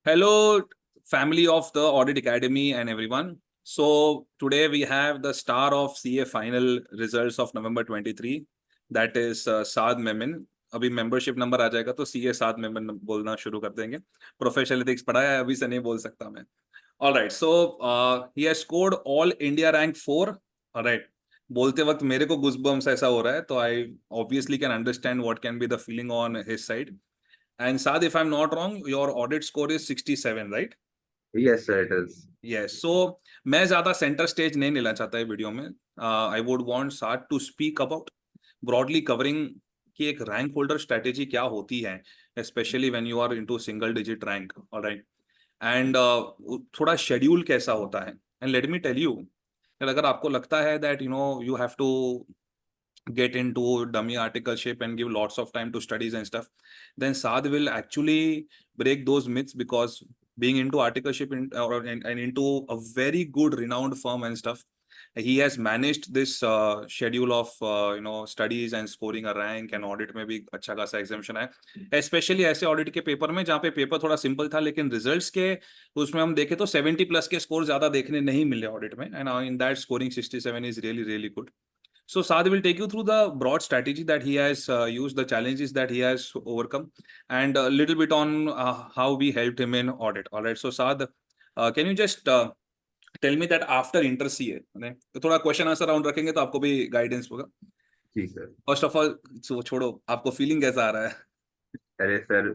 Hello, family of the Audit Academy and everyone. So today we have the star of CA final results of November 23. That is Saad Memin. अभी membership number आ जाएगा तो CA साद मेमन बोलना शुरू कर देंगे. Professional ethics पढ़ा है, अभी से नहीं बोल सकता मैं. All right, so he has scored all India rank 4. All right, बोलते वक्त मेरे को गुज़बम्स ऐसा हो रहा है, तो I obviously can understand what can be the feeling on his side. And Saad, if I'm not wrong, your audit score is 67, right? Yes, sir, it is. Yes. So मैं ज्यादा सेंटर स्टेज नहीं लेना चाहता है video में. I would want साद to speak about broadly covering कि एक रैंक होल्डर स्ट्रेटेजी क्या होती है, specially when you are into single digit rank. Alright. And थोड़ा शेड्यूल कैसा होता है. And let me tell you, अगर आपको लगता है that you have to get into dummy articleship and give lots of time to studies and stuff, then Saad will actually break those myths, because being into articleship and into a very good renowned firm and stuff, he has managed this schedule of studies and scoring a rank. and audit में भी अच्छा खासा exemption है, especially ऐसे audit के paper में जहाँ पे पेपर थोड़ा simple था, लेकिन results के उसमें हम देखें तो 70 plus के score ज़्यादा देखने नहीं मिले audit में, and in that scoring 67 is really really good. So Saad will take you through the broad strategy that he has used, the challenges that he has overcome, and a little bit on how we helped him in audit. All right. So Saad, can you just tell me that after inter CA, तो थोड़ा question answer round रखेंगे तो आपको भी guidance होगा. जी sir. First of all छोड़ो, आपको feeling कैसा आ रहा है? अरे सर,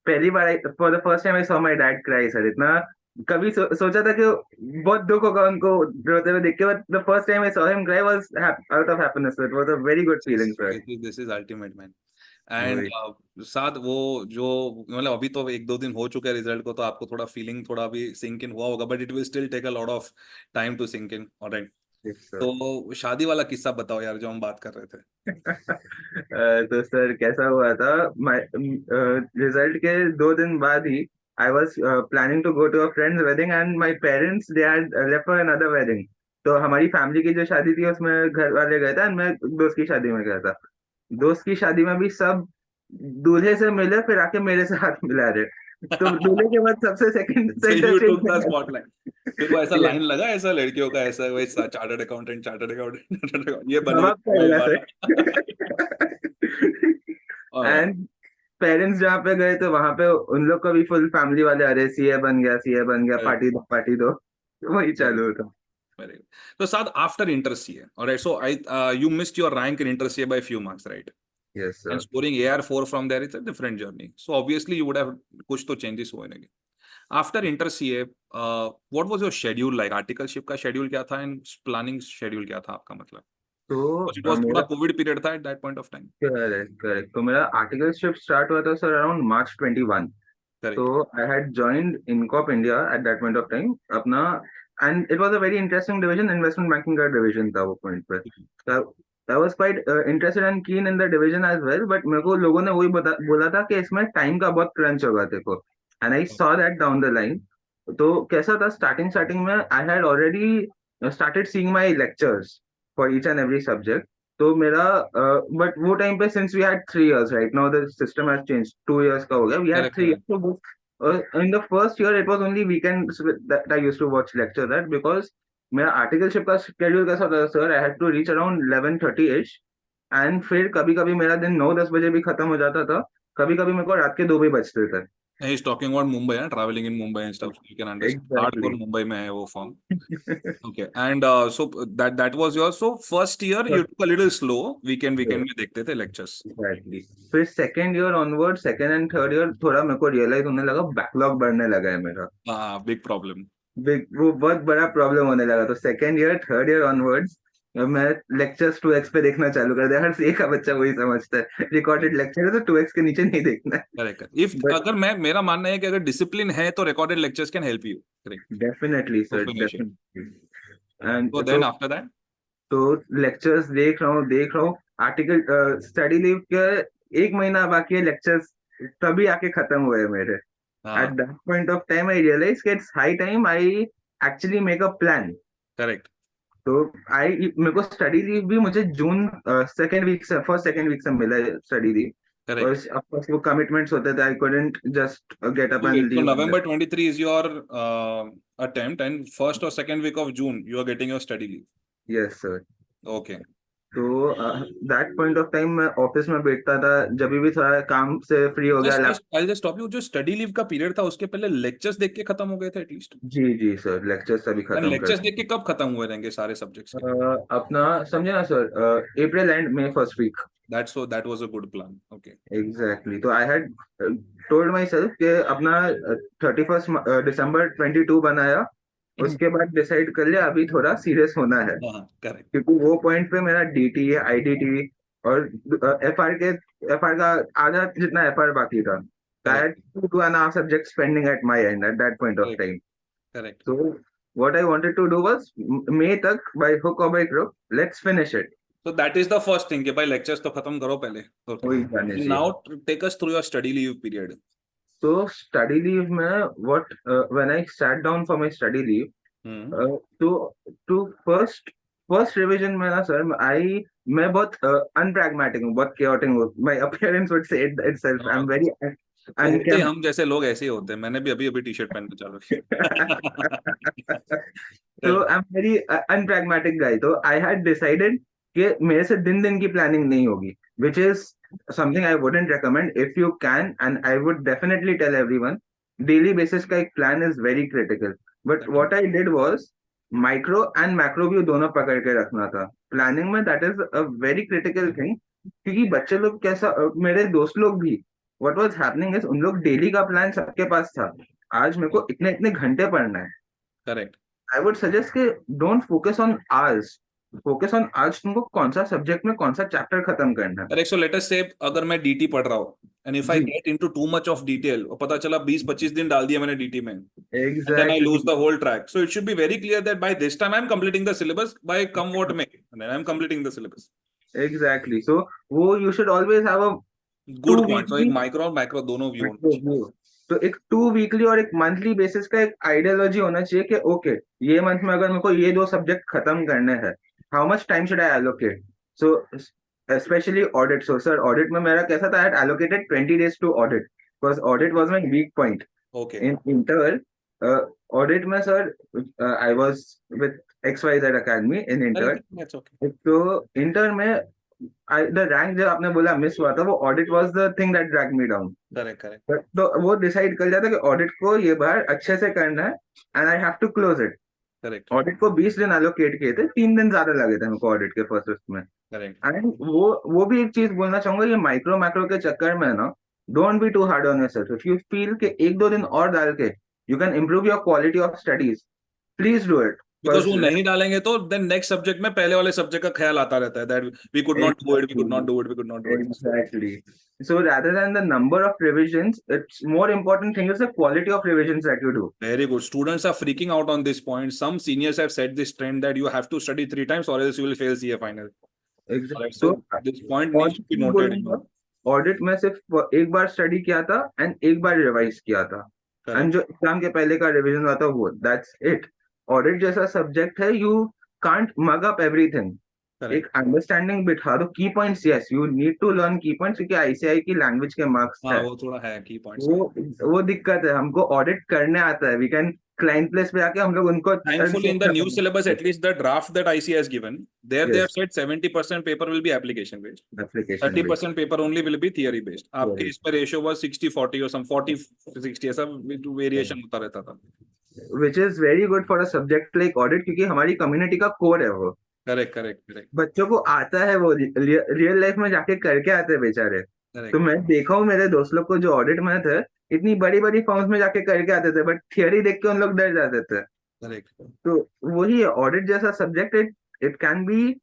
पहली बार for the first time I saw my dad cry sir. इतना कभी सोचा था कि बहुत दुख होगा उनको रोते हुए देख के, but the first time I saw him cry was out of happiness. It was a very good feeling sir. This is ultimate man. And वही. साथ वो जो मतलब अभी तो एक दो दिन हो चुके हैं रिजल्ट को, तो आपको थोड़ा फीलिंग थोड़ा भी सिंक इन हुआ होगा, but it will still take a lot of time to sink in. Alright. Sir. तो शादी वाला किस्सा बताओ यार, जो हम बात कर रहे थे. तो सर कैसा हुआ था, रिजल्ट के 2 दिन बाद ही I was planning to go to a friend's wedding, and my parents they had left for another wedding. तो हमारी फैमिली की जो शादी थी उसमें घर वाले गए थे, एंड मैं दोस्त की शादी में गया था. दोस्त की शादी में भी सब दूल्हे से मिले, फिर आके मेरे से हाथ मिला रहे. तो दूल्हे के बाद सबसे second So centre you stage took the spotlight. फिर वो ऐसा पे लाइन लगा, ऐसा लड़कियों का, ऐसा वही चार्टर्ड अकाउंटेंट, चार्टर्ड अकाउंटेंट, ये माँ बाप का बनेगा ये लगा वाला. सर. ऑलराइट. एंड पेरेंट्स जहाँ पे गए तो वहां पे उन लोग का भी फुल फैमिली वाले, अरे सीए बन गया, सीए बन गया, पार्टी दो पार्टी दो. वही चालू होता. Very good. So Saad, after inter CA, all right. So you missed your rank in inter CA by a few marks, right? Yes And sir. scoring AR4 from there is a different journey. So obviously you would have कुछ तो changes हुए होंगे. After inter CA, what was your schedule like? Articleship का schedule क्या था and planning schedule क्या था आपका, मतलब? तो Because it was थोड़ा मेरा COVID period था at that point of time. Correct correct, तो मेरा आर्टिकलशिप स्टार्ट हुआ था सर अराउंड मार्च 21. तो Correct. I had joined Incorp India at that point of time अपना. And it was a very interesting division, investment banking का division था वो point पे. I was quite interested and keen in the division as well, but मेरे को लोगों ने वही बोला था कि इसमें टाइम का बहुत क्रंच होगा देखो. And I saw that down the line. तो कैसा था, स्टार्टिंग स्टार्टिंग में I had already started seeing my lectures for each and every subject. तो मेरा बट वो टाइम पे since we had 3 years, right now the system has change, 2 years का हो गया, we had Correct. 3 years. Correct. तो in the first year it was only weekends that I used to watch lecture, that because मेरा articleship का schedule कैसा था sir, I had to reach around 11:30 ish. And फिर कभी कभी मेरा दिन 9-10 बजे भी खत्म हो जाता था. कभी कभी मेरे को रात के 2 भी बजते थे. He's talking about Mumbai, traveling in Mumbai and stuff. So you can understand. Hardcore exactly. Mumbai में है वो firm. Okay, and so that was your, so first year you took a little slow. Weekend में देखते थे lectures. Exactly. फिर second year onward, second and third year थोड़ा मेरे को रियलाइज होने लगा, बैकलॉग बढ़ने लगा है मेरा. Big problem. वो बहुत बड़ा प्रॉब्लम होने लगा. तो second year third year onwards मैं लेक्चर्स 2x पे देखना चालू कर दिया. हर सीए का बच्चा वही समझता है, रिकॉर्डेड लेक्चर है तो 2x के नीचे नहीं देखना है. करेक्ट. इफ बट अगर मैं, मेरा मानना है कि अगर डिसिप्लिन है तो recorded lectures can help you. Correct. Definitely to sir, finish it. Definitely. So and then after that. तो लेक्चर्स देख रहा हूँ. आर्टिकल स्टडी लीव के 1 महीना बाकी है लेक्चर्स, तभी आके खत्म हुए मेरे. एट हाँ. That point of time I realize it's high time I actually make a plan. Correct. तो मेरे को स्टडी लीव भी मुझे जून सेकेंड वीक से, फर्स्ट सेकेंड वीक से मिला है study leave. Correct. Of course वो कमिटमेंट्स होते थे, I couldn't just get up and So leave. November 23 is your attempt, and first or second week of June you are getting your study leave. Yes sir. Okay. तो that point of time मैं office में बैठता था, जब भी थोड़ा काम से फ्री हो गया Just I'll just stop you. जो स्टडी लीव का पीरियड था उसके पहले लेक्चर्स देख के खत्म हो गए थे एटलीस्ट। जी जी सर, लेक्चर्स अभी एंड खत्म कर लेक्चर्स देख के कब खत्म हुए रहेंगे सारे सब्जेक्ट्स के? अपना समझे ना sir, April and May first week. That was a good plan. Okay. Exactly, तो I had told myself कि अपना 31 दिसंबर 22 बनाया, उसके बाद डिसाइड कर लिया अभी थोड़ा सीरियस होना है, हाँ, करेक्ट। क्योंकि वो पॉइंट पे मेरा डीटी आईडीटी और एफआर का आधा जितना एफआर बाकी था। I correct. had 2.5 subjects pending at my end at that point of correct. time. Correct. So what I wanted to do was May तक by hook or by crook, let's finish it. So that is the first thing कि भाई lectures तो खत्म करो पहले। Okay. वही जाने चाहिए। Now take us through your study leave period. So study leave में when I sat down for my study leave, hmm. to first revision में ना सर मैं बहुत unpragmatic हूँ, बहुत chaotic हूँ. My appearance would say it itself. I'm very होते unkempt. हम जैसे लोग ऐसे ही होते हैं। मैंने भी अभी अभी टी शर्ट पहन के चल रखी है। So I'm very unpragmatic guy. तो I had decided कि मेरे से दिन दिन की प्लानिंग नहीं होगी, which is something I wouldn't recommend. If you can, and I would definitely tell everyone, daily basis का एक plan is very critical. But what I did was micro and macro view दोनों पकड़ के रखना था planning में। That is a very critical thing, क्योंकि बच्चे लोग कैसा, मेरे दोस्त लोग भी, व्हाट वाज हैपनिंग इज उन लोग डेली का प्लान सबके पास था, आज मेरे को इतने इतने घंटे पढ़ना है। करेक्ट। आई वुड सजेस्ट कि don't focus on hours, focus on आज तुमको कौन सा सब्जेक्ट में कौन सा चैप्टर खत्म करना है। करेक्ट। सो लेट अस से अगर मैं डीटी पढ़ रहा हूँ एंड इफ आई जी get into too much of detail और पता चला 20-25 दिन डाल दिया मैंने डीटी में, and then I lose exactly the whole track. So it should be very clear that by this time I'm completing the syllabus by come what may, and then I'm completing the syllabus. Exactly. So वो you should always have a Good to point. So एक weekly, micro और macro दोनों view होना चाहिए। तो एक 2 weekly और एक मंथली बेसिस का एक आइडियोलॉजी होना चाहिए कि ओके ये मंथ में अगर मेरे को ये 2 सब्जेक्ट खत्म करने हैं, how much time should I allocate. So specially audit, so sir audit में मेरा कैसा था, I allocated 20 days to audit, because audit was my weak point. Okay. In inter audit में sir I was with XYZ academy in inter. That's okay. तो inter में the rank जो आपने बोला मिस हुआ था, वो audit was the thing that drag me down. Correct. Correct. तो वो डिसाइड कर जाता कि ऑडिट को ये बार अच्छे से करना है, and I have to close it. Correct. Audit को 20 दिन एलोकेट किए थे, 3 दिन ज्यादा लगे थे मेरे को ऑडिट के फर्स्ट में। Correct. एंड वो भी एक चीज बोलना चाहूंगा, ये माइक्रो मैक्रो के चक्कर में ना, don't be too hard on yourself. If you feel कि 1-2 दिन और डाल के you can improve your quality of studies, please do it. Because वो नहीं डालेंगे तो then next subject में पहले वाले subject का ख्याल आता रहता है that we could not do it, we could not do it, we could not do it. Exactly. So rather than the number of revisions, it's more important thing is the quality of revisions that you do. Very good. Students are freaking out on this point. Some seniors have set this trend that you have to study 3 times or else you will fail CA final. Exactly. Alright, so this point needs to be noted. Audit में सिर्फ एक बार study किया था and एक बार revise किया था, and Correct. जो exam के पहले का रिवीजन हुआ था वो, दैट्स इट। ऑडिट जैसा सब्जेक्ट है, you can't mug up everything. Correct. एक अंडरस्टैंडिंग बिठा दो, key points, yes you need to learn key points, क्योंकि आईसीआई की लैंग्वेज के मार्क्स हाँ है, वो थोड़ा है की पॉइंट्स। वो दिक्कत है। हमको ऑडिट करने आता है, वी कैन क्लाइंट प्लेस पे आके हम लोग उनको Thankfully, in the new syllabus, at least the draft that ICA has given, there they Yes. have said 70% paper will be application based, application 30% paper only will be theory based. आपके इस पर ratio was 60-40 or some 40-60 ऐसा variation होता रहता था। Which is very good for a subject like audit, क्योंकि हमारी community का कोर है वो। करेक्ट। करेक्ट। करेक्ट। बच्चों को आता है, वो रियल लाइफ में जाके करके आते हैं बेचारे। तो मैं देखा हूँ मेरे दोस्त लोग को जो ऑडिट में थे, इतनी बड़ी बड़ी फॉर्म्स में जाके करके आते थे, बट थियरी देख के उन लोग डर जाते थे। करेक्ट। तो वही है ऑडिट जैसा subject, it can be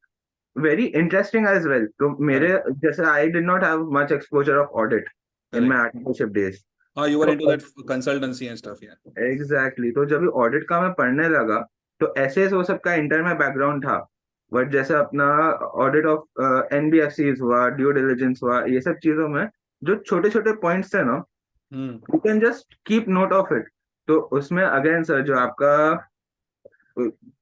very interesting as well. तो मेरे जैसे I did not have much exposure of audit in my articleship days. हाँ, you were into that consultancy and stuff, yeah. Exactly. तो जब ऑडिट का मैं पढ़ने लगा, तो ऐसे वो सबका इंटर में बैकग्राउंड था, बट जैसे अपना ऑडिट ऑफ एनबीएफसीज हुआ, ड्यू डिलिजेंस हुआ, ये सब चीजों में जो छोटे छोटे पॉइंट्स थे ना, you can just keep note of it. तो उसमें अगेन सर जो आपका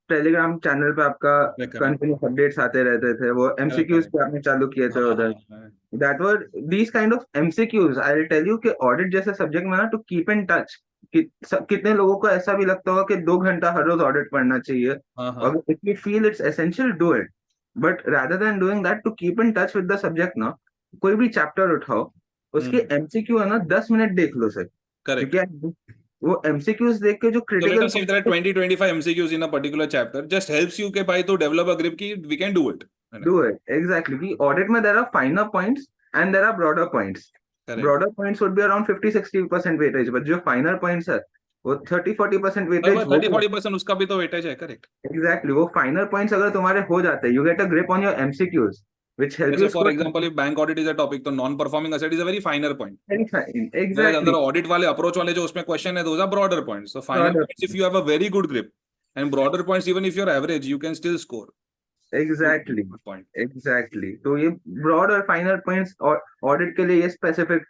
टेलीग्राम चैनल पे आपका करेक्ट कंटिन्यूस अपडेट्स आते रहते थे, वो एमसीक्यूज करेक्ट। पे आपने चालू किए थे हाँ उधर। हाँ हाँ that were these kind of MCQs, I will tell you कि ऑडिट जैसे सब्जेक्ट में ना, टू कीप इन टच, कितने लोगों को ऐसा भी लगता होगा कि 2 घंटा हर रोज ऑडिट पढ़ना चाहिए, हाँ हाँ। और if you feel it's essential do it, but rather than doing that, to keep in touch with the subject ना, कोई भी चैप्टर उठाओ, उसके एमसीक्यू है ना 10 मिनट देख लो सर, करेक्ट। क्योंकि वो एमसीक्यूज देख के जो So let critical, us say if there are 20-25 MCQs in a particular chapter, just helps you के भाई to develop a grip कि we can do it, है ना? डू इट एग्जैक्टली, कि ऑडिट में there are finer points and there are broader points. Correct. Broader points would be around 50-60% weightage, but जो finer points है वो 30-40% weightage बस हो 30-40% उसका भी तो वेटेज है, करेक्ट। एग्जैक्टली, वो फाइनर पॉइंट्स अगर तुम्हारे हो जाते हैं, you get a grip on your MCQs which help जैसे you for score example if bank audit is a topic, तो non performing asset is a very finer point. Very fine, मेरे अंदर एग्जैक्टली, ऑडिट वाले approach वाले जो उसमें question है, those are broader points. So finer broader, points if you have a very good grip and broader points even if you are average you can still score. Good exactly, good point. Exactly. तो ये broad और फाइनर points और audit के लिए ये specific,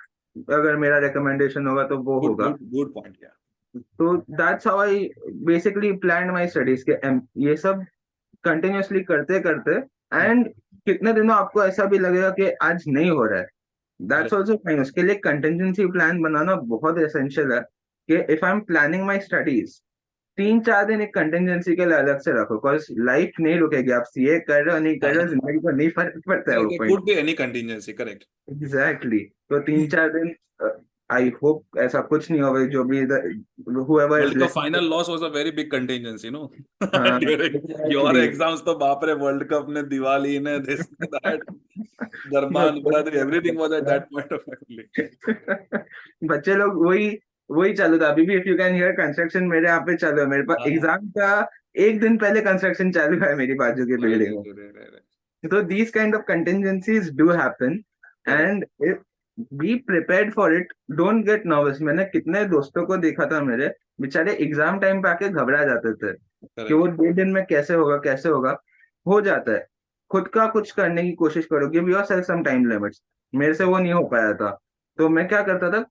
अगर मेरा recommendation होगा तो वो गुड होगा। गुड गुड पॉइंट यार। तो that's how I basically plan my studies के, ये सब कंटिन्यूअसली करते करते, एंड कितने दिनों आपको ऐसा भी लगेगा कि आज नहीं हो रहा है, दैट्स करेक्ट ऑल्सो फाइन। उसके लिए कंटिजेंसी प्लान बनाना बहुत एसेंशियल है, कि if I am planning my studies, 3-4 दिन एक कंटिजेंसी के लिए अलग से रखो, बिकॉज लाइफ नहीं रुकेगी, आप सीए कर रहे हो नहीं कर रहे हो, जिंदगी को नहीं फर्क पड़ता है वो correct point. Could be any contingency, correct. Exactly, तो 3-4 दिन, आई होप ऐसा कुछ नहीं होगा, जो भी whoever is world cup listening final to, loss was a very big contingency no हाँ ड्यूरिंग योर एग्जैक्टली। एग्जाम्स। तो बाप रे, वर्ल्ड कप ने, दिवाली ने, दिस दैट, दरबान बरादरी, everything was at that point of time. बच्चे लोग वही वही चालू था, अभी भी if you can hear construction मेरे यहाँ पे चालू है, मेरे पास हाँ। एग्जाम का 1 दिन पहले कंस्ट्रक्शन चालू है मेरी बाजू की अरे बिल्डिंग में। रे रे रे। So these kind of contingencies do happen, correct and if be prepared for it. Don't get nervous. मैंने कितने दोस्तों को देखा था मेरे, बेचारे एग्जाम टाइम पे आके घबरा जाते थे कि करेक्ट। वो 2 दिन में कैसे होगा कैसे होगा। हो जाता है, खुद का कुछ करने की कोशिश करो, give yourself some time limits. मेरे से वो नहीं हो पाया था, तो मैं क्या करता था,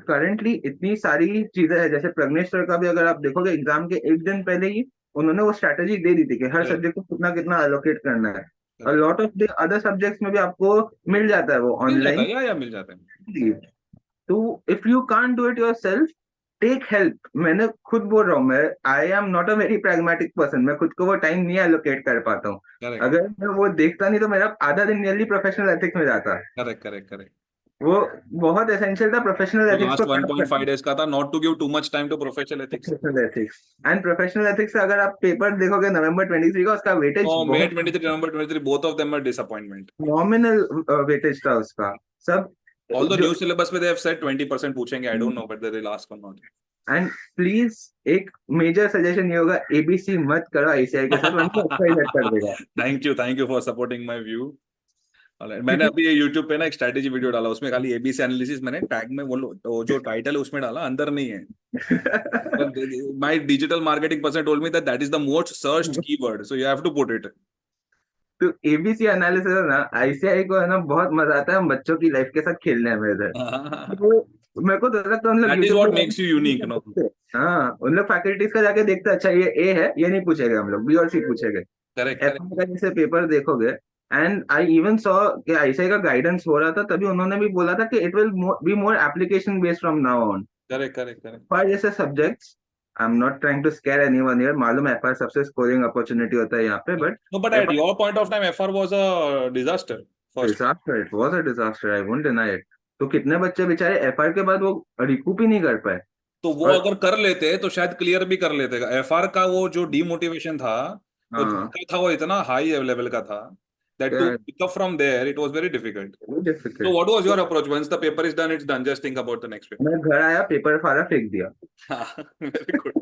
करंटली इतनी सारी चीजें हैं, जैसे प्रज्ञेश सर का भी अगर आप देखोगे एग्जाम के 1 दिन पहले ही उन्होंने वो स्ट्रैटेजी दे दी थी कि हर करेक्ट सब्जेक्ट को कितना कितना एलोकेट करना है। A correct. lot of the other subjects में भी आपको मिल जाता है वो मिल जाता ऑनलाइन। है या मिल जाता है। तो if you can't do it yourself, take help. मैंने खुद बोल रहा हूँ, मैं I am not a very pragmatic person, मैं खुद को वो टाइम नहीं एलोकेट कर पाता हूँ। करेक्ट अगर मैं वो देखता नहीं तो मेरा आधा दिन नियरली प्रोफेशनल एथिक्स में जाता है। Correct correct correct. वो बहुत एसेंशियल था प्रोफेशनल तो एथिक्स लास्ट को क्रैक 1.5 करना। डेज का था not to give too much time to professional ethics. Professional ethics, and professional ethics से अगर आप पेपर देखोगे नवंबर 23 का, उसका वेटेज Oh, May बहुत 23, November 23, both of them are disappointment. Nominal weightage था उसका सब। Although जो new syllabus में they have said 20% पूछेंगे, I don't know whether they'll ask or not. And please, एक मेजर सजेशन ये होगा, एबीसी मत करो आईसीआई के साथ, वरना अच्छा ही कर देगा। Thank you for supporting my view. Alright, मैंने क्योंकि अभी ये YouTube पे ना एक स्ट्रेटेजी वीडियो डाला, उसमें खाली एबीसी एनालिसिस मैंने टैग में वो जो टाइटल है उसमें डाला, अंदर नहीं है। But my digital marketing person told me that that is the most searched keyword, so you have to put it. तो एबीसी एनालिसिस है ना, आईसीआई को है ना बहुत मजा आता है हम बच्चों की लाइफ के साथ खेलने में इधर। तो मेरे को तो लगता है उन लोग That is यूट्यूब what पे makes you unique, you know. देखते हैं। हाँ, उन लोग फैकल्टीज का जाके देखते हैं, अच्छा ये ए है, ये नहीं पूछेगा, हम लोग बी और सी पूछेंगे। Correct, एफ correct, का जैसे पेपर देखोगे, एंड आई इवन सॉ कि आईसीआई का गाइडेंस हो रहा था, तभी उन्होंने भी बोला था कि it will be more application based from now on. correct. पर जैसे subjects, I am not trying to scare anyone here, मालूम है एफआर सबसे स्कोरिंग अपॉर्चुनिटी होता है यहाँ पे, but No, but at your point of time, FR was a disaster. First, disaster, it was a disaster, I won't deny it. तो कितने बच्चे बेचारे एफआर के बाद वो रिकूप ही नहीं कर पाए। तो वो और अगर कर लेते तो शायद क्लियर भी कर लेते। एफआर का वो जो डीमोटिवेशन था, वो हाँ, जिसका था वो इतना हाई लेवल का था that to pick up from there it was very difficult. So what was your difficult. approach? Once the paper is done, it's done. Just think about the next paper. मैं घर आया, paper फाड़ा, फेंक दिया। Very good,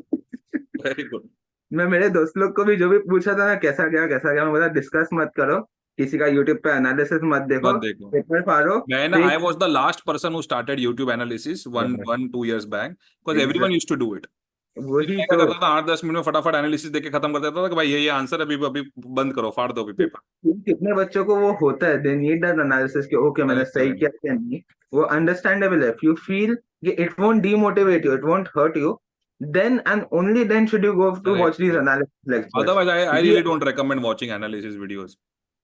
very good. मैं मेरे दोस्त लोग को भी जो भी पूछा था ना कैसा गया, मैं बोला डिस्कस मत करो, किसी का यूट्यूब पे एनालिसिस मत देखो, मत देखो। पेपर फाड़ो, मैं ना, फेंक I was the last person who started YouTube analysis दो। 2 years back because everyone Exact- used to do it. फिर वही मैं क्या तो। करता था, 8-10 मिनट में फटाफट एनालिसिस देके खत्म कर देता था कि भाई ये आंसर अभी अभी बंद करो, फाड़ दो अभी पेपर। कितने बच्चों को वो होता है, दे नीड दैट एनालिसिस कि ओके मैंने करेक्ट सही करेक्ट किया या नहीं। वो अंडरस्टैंडेबल है, इफ यू फील कि it won't demotivate you, it won't hurt you, then and only then should you go to Correct, watch these correct. analysis lectures. Otherwise, I क्योंकि really don't recommend watching analysis videos.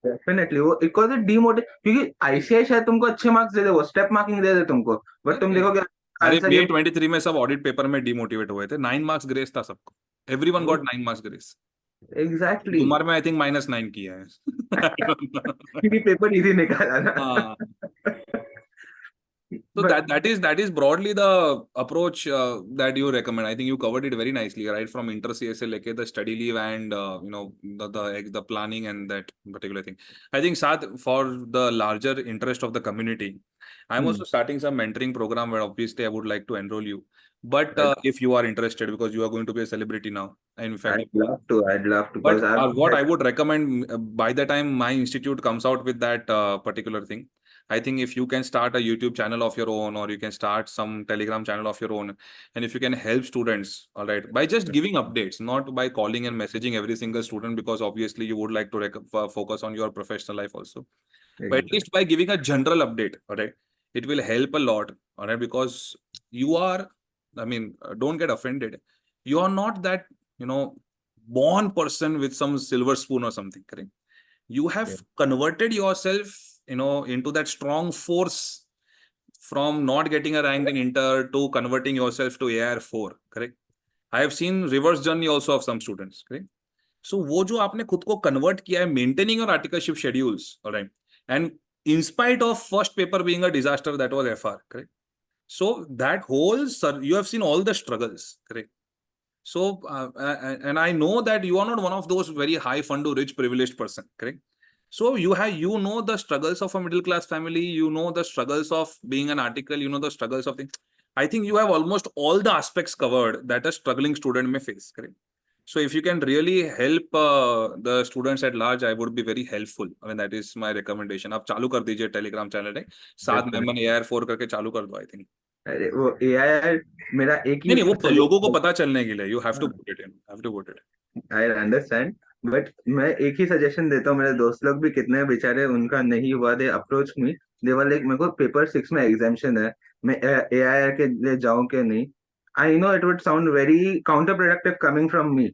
Definitely वो because it डीमोटिव, क्योंकि ICI शायद तुमको अच्छे marks दे दे, वो step marking दे दे तुमको, but तुम अरे देखोगे अरे आंसर ये बी 23 में सब ऑडिट पेपर में डिमोटिवेट हुए थे, 9 मार्क्स ग्रेस था सबको, everyone got 9 marks grace. Exactly तुम्हारे में आई थिंक -9 किया है। I don't know. क्योंकि पेपर इजी निकाला ना। हाँ, so but that is broadly the approach that you recommend. I think you covered it very nicely, right? From inter CSA leke the study leave and the planning and that particular thing. I think Saad, for the larger interest of the community, I'm also starting some mentoring program where obviously I would like to enroll you. But if you are interested, because you are going to be a celebrity now, and in fact, I'd love to but because I've what I would recommend by the time my institute comes out with that particular thing, I think if you can start a YouTube channel of your own, or you can start some Telegram channel of your own, and if you can help students, all right, by just giving updates, not by calling and messaging every single student, because obviously you would like to focus on your professional life also, but at least by giving a general update, all right, it will help a lot, all right, because you are, I mean, don't get offended. You are not that, born person with some silver spoon or something, correct? You have Yeah. converted yourself, into that strong force from not getting a rank in inter to converting yourself to AR 4, correct? I have seen reverse journey also of some students, correct? So वो जो आपने खुद को convert किया है, maintaining your articleship schedules, all right, and in spite of first paper being a disaster, that was FR, correct? So that whole, you have seen all the struggles, correct? So, and I know that you are not one of those very high fundu, rich, privileged person, correct? So you know the struggles of a middle class family, you know the struggles of being an article, you know the struggles of things. I think you have almost all the aspects covered that a struggling student may face, correct? So if you can really help the students at large, I would be very helpful. I mean, that is my recommendation. आप चालू कर दीजिए Telegram channel है, साथ में मैंने AR4 करके चालू कर दो, I think. अरे वो एआई मेरा एक ही नहीं नहीं, वो लोगों को सजेशन, पता चलने के लिए, you have to put it in, have to put it. I understand, but मैं एक ही सजेशन देता हूँ, मेरे दोस्त लोग भी कितने बेचारे उनका नहीं हुआ, they approach me, they were like मेरे को पेपर 6 में एग्जामिशन है, मैं एआई के लिए जाऊं कि नहीं। I know it would sound very counter productive coming from me,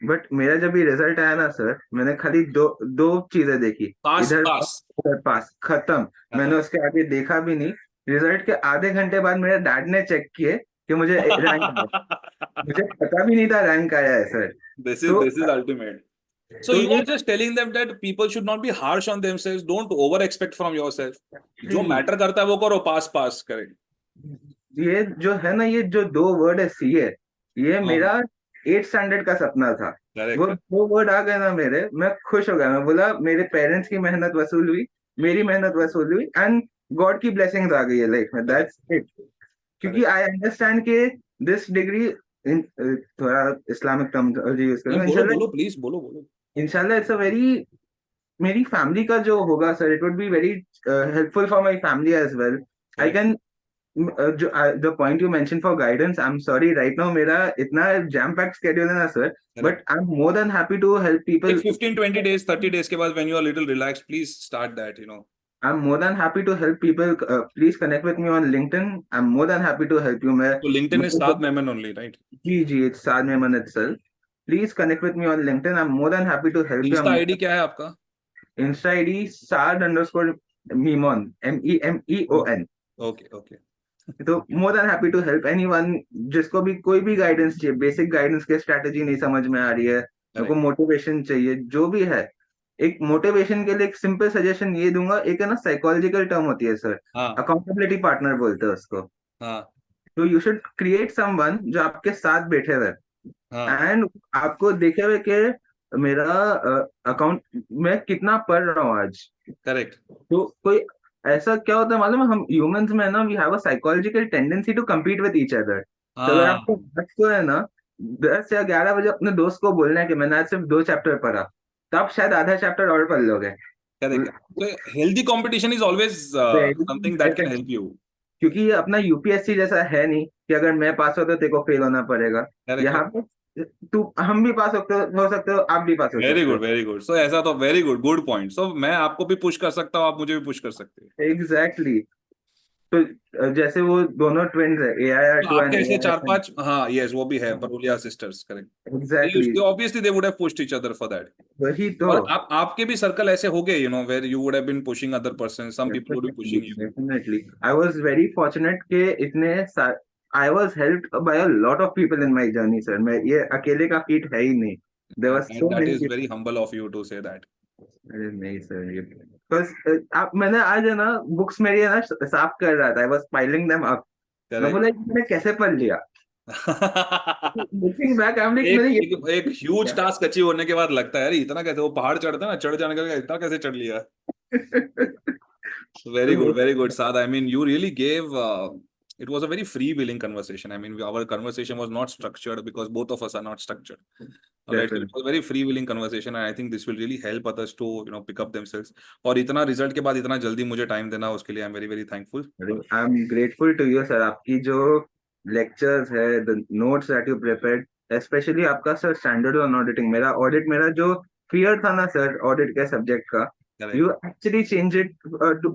but मेरा जब ये रिजल्ट आया ना सर, मैंने खाली दो दो चीजें देखी, पास इधर पास उधर पास, खत्म। मैंने उसके आगे देखा भी नहीं। रिजल्ट के आधे घंटे बाद मेरे डैड ने चेक किए कि मुझे रैंक आया, मुझे पता भी नहीं था रैंक आया है सर। तो this is ultimate. So तो you ये are just telling them that people should not be harsh on themselves. Don't over expect from yourself. जो मैटर करता है वो करो, पास पास करें. ये जो है ना, ये जो दो वर्ड है सीए, ये हाँ, मेरा 8 स्टैंडर्ड का सपना था। वो करेक्ट. दो वर्ड आ गए ना मेरे, मैं खुश हो गया। मैं बोला मेरे पेरेंट्स की मेहनत वसूल हुई, मेरी मेहनत वसूल हुई, एंड गॉड की ब्लेसिंग्स आ गई है लाइफ में, करेक्ट, दैट्स इट। क्योंकि करेक्ट. आई अंडरस्टैंड के दिस डिग्री इन, थोड़ा इस्लामिक टर्मिनोलॉजी यूज नहीं, करूंगा, बोलो इंशाल्लाह बोलो प्लीज, बोलो बोलो. इंशाल्लाह इट्स अ वेरी, मेरी फैमिली का जो होगा sir, it would be very helpful for my family as well. I correct, can, जो the point you mention for guidance, I am sorry right now मेरा इतना जैम पैक्ड स्केड्यूल है ना sir, correct. But I am more than happy to help एक people. 15-20 days, 30 days के बाद when you are little relaxed, please start that, I am more than happy to help people, please connect with me on LinkedIn, I am more than happy to help you. मैं So LinkedIn is Saad Mehman only, right? जी जी, it's Saad Memon itself. Please connect with me on LinkedIn, I am more than happy to help Insta you. ID क्या है आपका? Insta ID Saad underscore Memon, MEMEON। Okay, okay. तो more than happy to help anyone, जिसको भी कोई भी गाइडेंस चाहिए, basic guidance की स्ट्रैटेजी नहीं समझ में आ रही है, मेरे को Correct. मोटिवेशन चाहिए, जो भी है। एक मोटिवेशन के लिए एक सिंपल सजेशन ये दूंगा, एक है ना साइकोलॉजिकल टर्म होती है सर, हाँ, अकाउंटेबिलिटी पार्टनर बोलते हैं उसको। हाँ, तो यू शुड क्रिएट समवन जो आपके साथ बैठे हुए हाँ. एंड आपको देखे हुए कि मेरा अकाउंट, मैं कितना पढ़ रहा हूँ आज। Correct. तो कोई ऐसा क्या होता है मालूम है, हम ह्यूमंस में ना, we have a psychological tendency to compete with each other. तो अगर हाँ, आपको आज को है ना 10 या 11 बजे अपने दोस्त को बोलना है कि मैंने आज सिर्फ 2 चैप्टर पढ़ा, तो आप शायद आधा चैप्टर और पढ़ लोगे। correct. So healthy competition is always something that can help you. क्योंकि ये अपना यूपीएससी जैसा है नहीं कि अगर मैं पास होता तो तेरे को फेल होना पड़ेगा। Correct, यहाँ correct. पे तू, हम भी पास हो सकते हो, आप भी पास हो वेरी सकते गुड, हो। Very good. सो ऐसा तो वेरी गुड, गुड पॉइंट. सो मैं आपको भी पुश कर सकता हूँ, आप मुझे भी पुश कर सकते हैं. एग्जैक्टली। तो जैसे वो दोनों ट्विन्स है, AIR2 आपके एंड ऐसे चार AIR1। पांच, हाँ यस वो भी है, Purulia sisters, correct. Exactly, obviously they would have pushed each other for that. वही तो। और आप आपके भी सर्कल ऐसे हो गए, where you would have been pushing other person, some people would be definitely, pushing you. Definitely I was very fortunate के इतने I was helped by a lot of people in my journey sir. मैं ये अकेले का feat है ही नहीं। There were that so that many is people. Very humble of you to say that. अरे नहीं सर, ये बस आप, मैंने आज है ना बुक्स मेरी है ना साफ कर रहा था, I was piling them up. मैं करेक्ट। बोला ये मैंने कैसे पढ़ लिया। Looking back I am like एक मैंने ये एक ह्यूज क्या टास्क अचीव होने के बाद लगता है यार इतना कैसे, वो पहाड़ चढ़ता है ना, चढ़ जाने का इतना कैसे चढ़ लिया। Very good, very good, Saad. I mean, you really gave. It was a very free-willing conversation. I mean, our conversation was not structured because both of us are not structured. All right, so it definitely. was a very free-willing conversation, and I think this will really help others to pick up themselves. और इतना result के बाद इतना जल्दी मुझे time देना, उसके लिए I am very very thankful. I am grateful to you sir. आपकी जो लेक्चर्स है, the notes that you prepared, specially आपका सर स्टैंडर्ड ऑन ऑडिटिंग, मेरा जो फियर था ना सर ऑडिट के सब्जेक्ट का, correct. you actually change it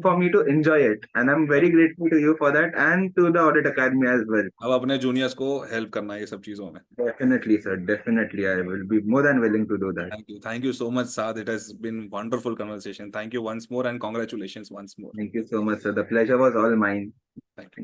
for me to enjoy it, and I'm very grateful to you for that and to the Audit Academy as well. अब अपने juniors को help करना है ये सब चीजों में। Definitely sir, definitely I will be more than willing to do that. Thank you so much, Saad. It has been wonderful conversation. Thank you once more, and congratulations once more. Thank you so much sir, the pleasure was all mine. Thank you.